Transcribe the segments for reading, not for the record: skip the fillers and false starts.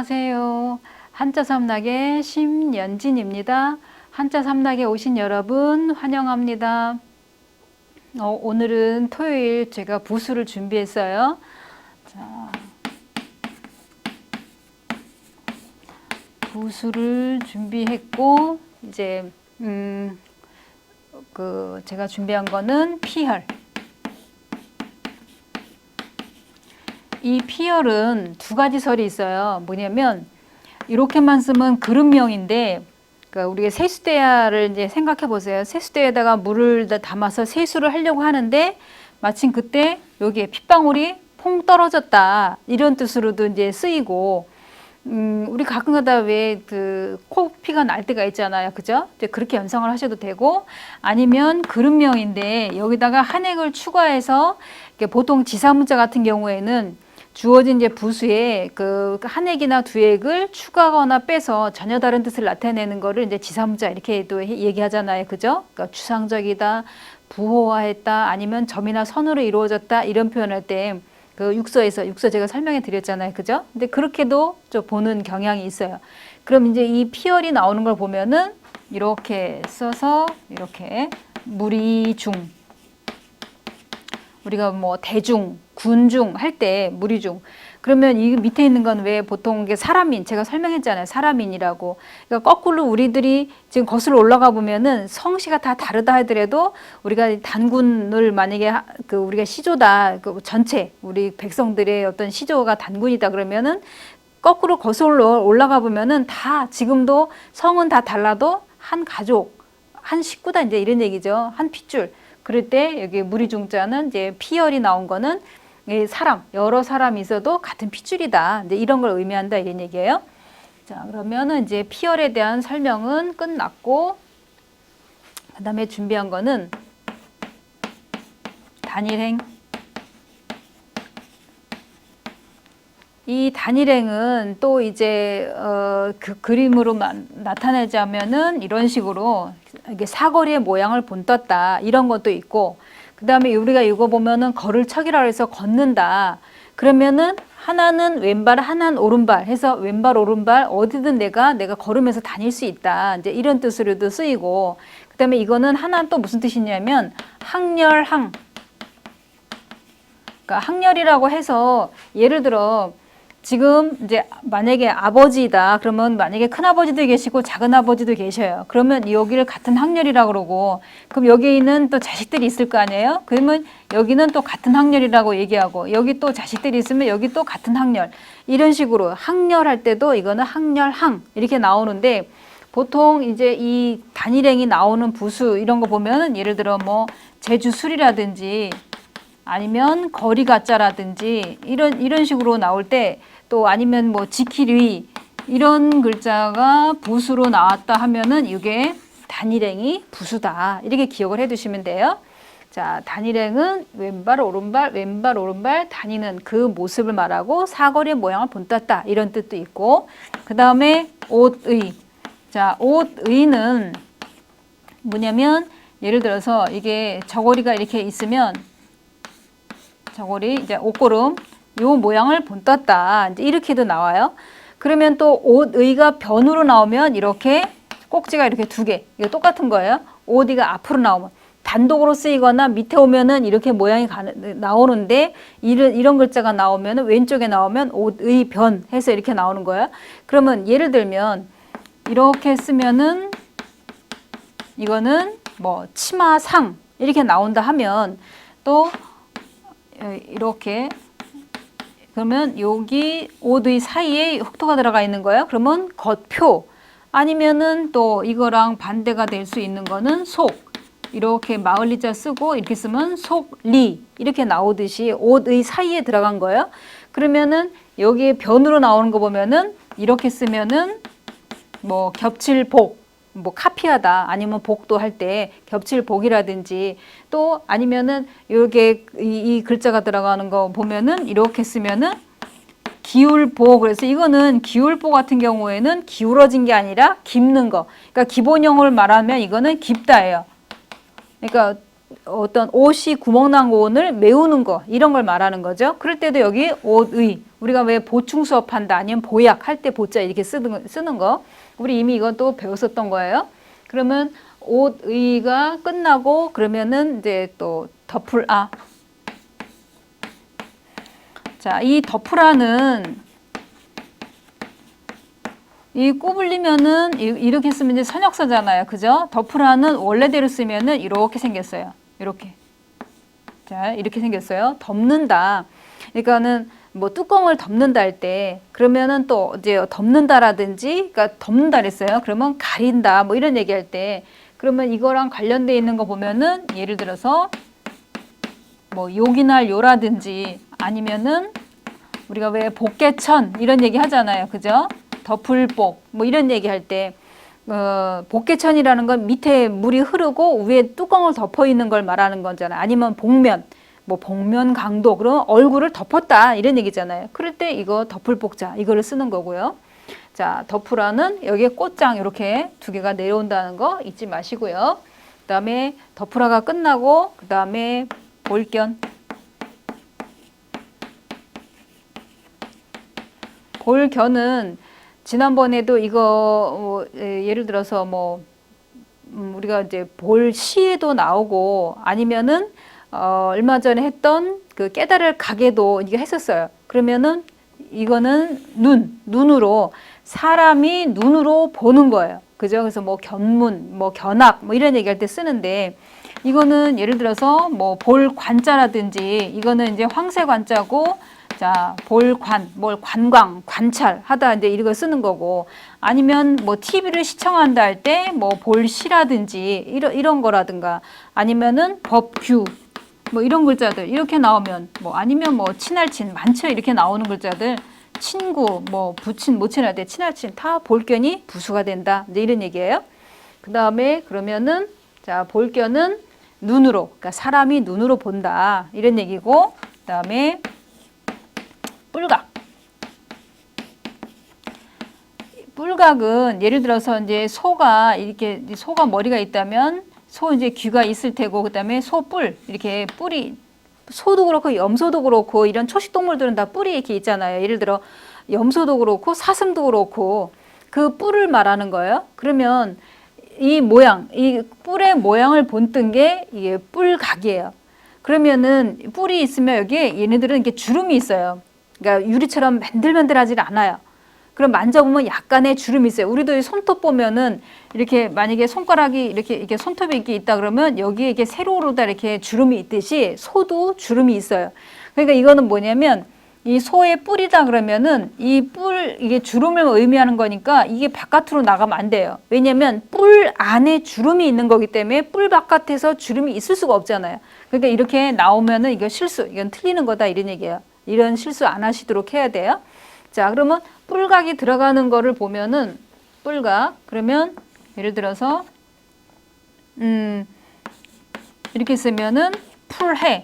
안녕하세요. 한자 삼락의 심연진입니다. 한자 삼락에 오신 여러분 환영합니다. 오늘은 토요일 제가 부수를 준비했어요. 자, 부수를 준비했고 이제 제가 준비한 거는 피혈. 이 피혈은 두 가지 설이 있어요. 뭐냐면 이렇게만 쓰면 그릇명인데, 그러니까 우리가 세수대야를 이제 생각해 보세요. 세수대에다가 물을 담아서 세수를 하려고 하는데 마침 그때 여기에 핏방울이 퐁 떨어졌다 이런 뜻으로도 이제 쓰이고, 우리 가끔가다 왜 코피가 날 때가 있잖아요, 그죠? 이제 그렇게 연상을 하셔도 되고, 아니면 그릇명인데 여기다가 한액을 추가해서 보통 지사문자 같은 경우에는 주어진 이제 부수에 한액이나 두액을 추가하거나 빼서 전혀 다른 뜻을 나타내는 거를 이제 지사문자 이렇게 또 얘기하잖아요, 그죠? 그러니까 추상적이다, 부호화했다, 아니면 점이나 선으로 이루어졌다 이런 표현할 때 육서 제가 설명해 드렸잖아요, 그죠? 근데 그렇게도 좀 보는 경향이 있어요. 그럼 이제 이 피혈이 나오는 걸 보면은 이렇게 써서 이렇게 무리중, 우리가 뭐 대중, 군중 할 때 무리중. 그러면 이 밑에 있는 건 왜 보통 이게 사람인, 제가 설명했잖아요. 사람인이라고. 그러니까 거꾸로 우리들이 지금 거슬러 올라가 보면은 성씨가 다 다르다 하더라도 우리가 단군을 만약에 우리가 시조다, 전체 우리 백성들의 어떤 시조가 단군이다 그러면은 거꾸로 거슬러 올라가 보면은 다 지금도 성은 다 달라도 한 가족, 한 식구다 이제 이런 얘기죠. 한 핏줄. 그럴 때 여기 무리중자는 이제 피혈이 나온 거는 사람, 여러 사람이 있어도 같은 핏줄이다. 이제 이런 걸 의미한다 이런 얘기예요. 자, 그러면은 이제 피혈에 대한 설명은 끝났고, 그 다음에 준비한 거는 단일행. 이 단일행은 또 이제 그림으로 나타내자면은 이런 식으로 이게 사거리의 모양을 본떴다 이런 것도 있고, 그 다음에 우리가 이거 보면은 걸을 척이라 해서 걷는다. 그러면은 하나는 왼발, 하나는 오른발 해서 왼발, 오른발 어디든 내가 걸으면서 다닐 수 있다. 이제 이런 뜻으로도 쓰이고, 그 다음에 이거는 하나는 또 무슨 뜻이냐면 항렬항. 그러니까 항렬이라고 해서 예를 들어 지금 이제 만약에 아버지다 그러면 만약에 큰아버지도 계시고 작은아버지도 계셔요. 그러면 여기를 같은 학렬이라고 그러고, 그럼 여기 있는 또 자식들이 있을 거 아니에요? 그러면 여기는 또 같은 학렬이라고 얘기하고, 여기 또 자식들이 있으면 여기 또 같은 학렬, 이런 식으로 학렬할 때도 이거는 학렬항 이렇게 나오는데, 보통 이제 이 단일행이 나오는 부수 이런 거 보면은 예를 들어 뭐 제주술이라든지 아니면 거리가짜라든지 이런 식으로 나올 때, 또 아니면 뭐 지키리 이런 글자가 부수로 나왔다 하면은 이게 단일행이 부수다 이렇게 기억을 해 두시면 돼요. 자, 단일행은 왼발 오른발 왼발 오른발 다니는 그 모습을 말하고 사거리의 모양을 본떴다 이런 뜻도 있고, 그 다음에 옷의. 자, 옷의는 뭐냐면 예를 들어서 이게 저고리가 이렇게 있으면 저고리 이제 옷고름 요 모양을 본떴다 이제 이렇게도 나와요. 그러면 또 옷의가 변으로 나오면 이렇게 꼭지가 이렇게 두 개, 이거 똑같은 거예요. 옷의가 앞으로 나오면 단독으로 쓰이거나 밑에 오면은 이렇게 모양이 나오는데, 이런 글자가 나오면 왼쪽에 나오면 옷의 변 해서 이렇게 나오는 거예요. 그러면 예를 들면 이렇게 쓰면은 이거는 뭐 치마상 이렇게 나온다 하면, 또 이렇게 그러면 여기 옷의 사이에 흑토가 들어가 있는 거예요. 그러면 겉표, 아니면은 또 이거랑 반대가 될 수 있는 거는 속, 이렇게 마을리자 쓰고 이렇게 쓰면 속리 이렇게 나오듯이 옷의 사이에 들어간 거예요. 그러면은 여기에 변으로 나오는 거 보면은 이렇게 쓰면은 뭐 겹칠복, 뭐 카피하다 아니면 복도 할 때 겹칠복이라든지, 또 아니면은 요게 이 글자가 들어가는 거 보면은 이렇게 쓰면은 기울복. 그래서 이거는 기울복 같은 경우에는 기울어진 게 아니라 깁는 거. 그러니까 기본형을 말하면 이거는 깁다예요. 그러니까 어떤 옷이 구멍난 옷을 메우는 거 이런 걸 말하는 거죠. 그럴 때도 여기 옷의 우리가 왜 보충 수업한다 아니면 보약 할 때 보자 이렇게 쓰는 거 우리 이미 이것도 배웠었던 거예요. 그러면 옷의가 끝나고 그러면은 이제 또 덮을아. 자, 이 덮으라는 이 꼬불리면은 이렇게 쓰면 이제 선역사잖아요. 그죠? 덮으라는 원래대로 쓰면은 이렇게 생겼어요. 이렇게. 자, 이렇게 생겼어요. 덮는다. 그러니까는 뭐 뚜껑을 덮는다 할 때 그러면은 또 이제 덮는다라든지 그러니까 덮는다 그랬어요. 그러면 가린다 뭐 이런 얘기할 때 그러면 이거랑 관련돼 있는 거 보면은 예를 들어서 뭐 요기날 요라든지 아니면은 우리가 왜 복개천 이런 얘기 하잖아요. 그죠? 덮을복 뭐 이런 얘기 할 때 복개천이라는 건 밑에 물이 흐르고 위에 뚜껑을 덮어 있는 걸 말하는 거잖아요. 아니면 복면 뭐 복면 강도 그러면 얼굴을 덮었다 이런 얘기잖아요. 그럴 때 이거 덮을복자 이거를 쓰는 거고요. 자, 덮으라는 여기에 꽃장 이렇게 두 개가 내려온다는 거 잊지 마시고요. 그 다음에 덮으라가 끝나고 그 다음에 볼견. 볼견은 지난번에도 이거 예를 들어서 뭐 우리가 이제 볼 시에도 나오고 아니면은 얼마 전에 했던 그 깨달을 가게도 이게 했었어요. 그러면은 이거는 눈으로 사람이 눈으로 보는 거예요. 그죠? 그래서 뭐 견문, 뭐 견학 뭐 이런 얘기할 때 쓰는데 이거는 예를 들어서 뭐 볼관자라든지 이거는 이제 황새관자고 자, 볼관, 뭘 관광, 관찰 하다 이제 이런 거 쓰는 거고 아니면 뭐 TV를 시청한다 할 때 뭐 볼시라든지 이런 거라든가 아니면은 법규 뭐 이런 글자들 이렇게 나오면 뭐 아니면 뭐 친할친 많죠 이렇게 나오는 글자들 친구 뭐 부친 모친 할 때 친할친 다 볼견이 부수가 된다 이제 이런 얘기예요. 그 다음에 그러면은 자 볼견은 눈으로 그러니까 사람이 눈으로 본다 이런 얘기고 그 다음에 뿔각. 뿔각은 예를 들어서 이제 소가 이렇게 소가 머리가 있다면 소 이제 귀가 있을 테고 그다음에 소 뿔 이렇게 뿔이 소도 그렇고 염소도 그렇고 이런 초식 동물들은 다 뿔이 이렇게 있잖아요. 예를 들어 염소도 그렇고 사슴도 그렇고 그 뿔을 말하는 거예요. 그러면 이 모양, 이 뿔의 모양을 본뜬 게 이게 뿔각이에요. 그러면은 뿔이 있으면 여기에 얘네들은 이렇게 주름이 있어요. 그러니까 유리처럼 맨들맨들하지 않아요. 그럼 만져보면 약간의 주름이 있어요. 우리도 이 손톱 보면은 이렇게 만약에 손가락이 이렇게 손톱이 이렇게 있다 그러면 여기에 이렇게 세로로다 이렇게 주름이 있듯이 소도 주름이 있어요. 그러니까 이거는 뭐냐면 이 소의 뿔이다 그러면은 이 뿔 이게 주름을 의미하는 거니까 이게 바깥으로 나가면 안 돼요. 왜냐면 뿔 안에 주름이 있는 거기 때문에 뿔 바깥에서 주름이 있을 수가 없잖아요. 그러니까 이렇게 나오면은 이거 실수, 이건 틀리는 거다 이런 얘기예요. 이런 실수 안 하시도록 해야 돼요. 자, 그러면 뿔각이 들어가는 거를 보면은 뿔각 그러면 예를 들어서 이렇게 쓰면은 풀해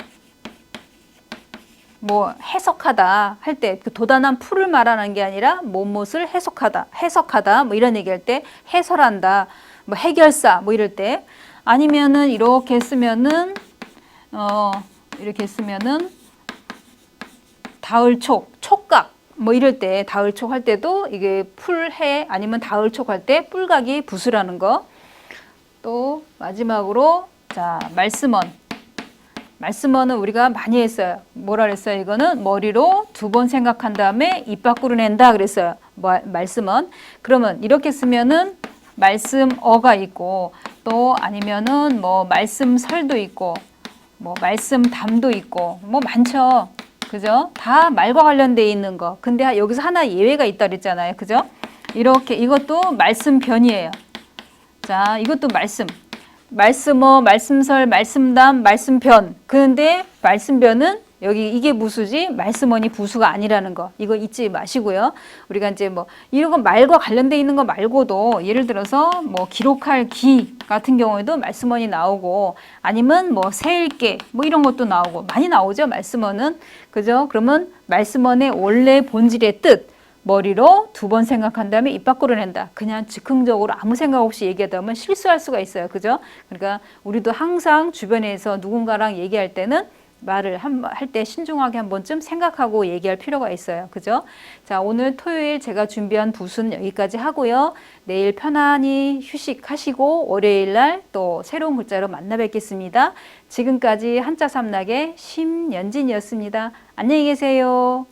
뭐 해석하다 할 때 그 도단한 풀을 말하는 게 아니라 무엇을 해석하다 뭐 이런 얘기할 때 해설한다 뭐 해결사 뭐 이럴 때 아니면은 이렇게 쓰면은 이렇게 쓰면은 다을촉 촉각 뭐 이럴 때 다을촉 할 때도 이게 풀해 아니면 다을촉 할 때 뿔각이 부수라는 거. 또 마지막으로 자 말씀언은 우리가 많이 했어요. 뭐라 그랬어요? 이거는 머리로 2번 생각한 다음에 입 밖으로 낸다 그랬어요. 말씀언. 그러면 이렇게 쓰면은 말씀어가 있고 또 아니면은 뭐 말씀설도 있고 뭐 말씀담도 있고 뭐 많죠. 그죠? 다 말과 관련돼 있는 거. 근데 여기서 하나 예외가 있다 그랬잖아요. 그죠? 이렇게 이것도 말씀변이에요. 자, 이것도 말씀어, 말씀설, 말씀담, 말씀변. 그런데 말씀변은 여기 이게 부수지 말씀언이 부수가 아니라는 거. 이거 잊지 마시고요. 우리가 이제 뭐 이런 거 말과 관련돼 있는 거 말고도 예를 들어서 뭐 기록할 기 같은 경우에도 말씀언이 나오고 아니면 뭐 세일게 뭐 이런 것도 나오고 많이 나오죠. 말씀언은. 그죠? 그러면 말씀언의 원래 본질의 뜻 머리로 2번 생각한 다음에 입 밖으로 낸다. 그냥 즉흥적으로 아무 생각 없이 얘기하다 보면 실수할 수가 있어요. 그죠? 그러니까 우리도 항상 주변에서 누군가랑 얘기할 때는 말을 할 때 신중하게 한 번쯤 생각하고 얘기할 필요가 있어요. 그죠? 자, 오늘 토요일 제가 준비한 붓은 여기까지 하고요. 내일 편안히 휴식하시고 월요일 날 또 새로운 글자로 만나 뵙겠습니다. 지금까지 한자 삼락의 심연진이었습니다. 안녕히 계세요.